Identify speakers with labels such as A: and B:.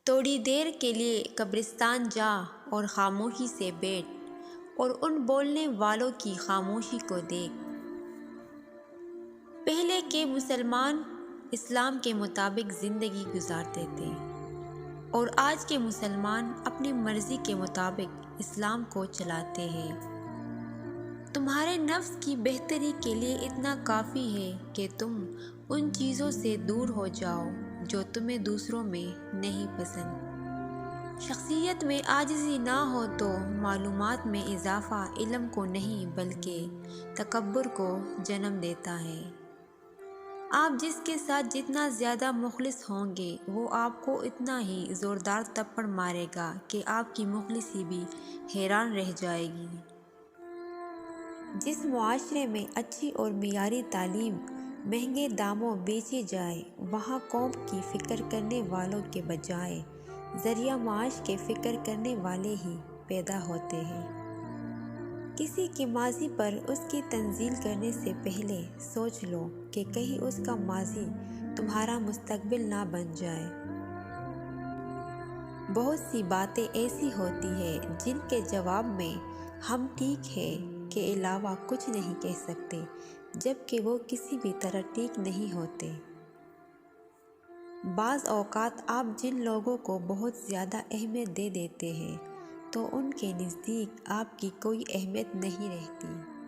A: تھوڑی دیر کے لیے قبرستان جا اور خاموشی سے بیٹھ اور ان بولنے والوں کی خاموشی کو دیکھ۔ پہلے کے مسلمان اسلام کے مطابق زندگی گزارتے تھے اور آج کے مسلمان اپنی مرضی کے مطابق اسلام کو چلاتے ہیں۔ تمہارے نفس کی بہتری کے لیے اتنا کافی ہے کہ تم ان چیزوں سے دور ہو جاؤ جو تمہیں دوسروں میں نہیں پسند۔ شخصیت میں عاجزی نہ ہو تو معلومات میں اضافہ علم کو نہیں بلکہ تکبر کو جنم دیتا ہے۔ آپ جس کے ساتھ جتنا زیادہ مخلص ہوں گے وہ آپ کو اتنا ہی زوردار تھپڑ مارے گا کہ آپ کی مخلصی بھی حیران رہ جائے گی۔ جس معاشرے میں اچھی اور معیاری تعلیم مہنگے داموں بیچی جائے وہاں قوم کی فکر کرنے والوں کے بجائے ذریعہ معاش کے فکر کرنے والے ہی پیدا ہوتے ہیں۔ کسی کے ماضی پر اس کی تنزیل کرنے سے پہلے سوچ لو کہ کہیں اس کا ماضی تمہارا مستقبل نہ بن جائے۔ بہت سی باتیں ایسی ہوتی ہیں جن کے جواب میں ہم ٹھیک ہے کے علاوہ کچھ نہیں کہہ سکتے جبکہ وہ کسی بھی طرح ٹھیک نہیں ہوتے۔ بعض اوقات آپ جن لوگوں کو بہت زیادہ اہمیت دے دیتے ہیں تو ان کے نزدیک آپ کی کوئی اہمیت نہیں رہتی۔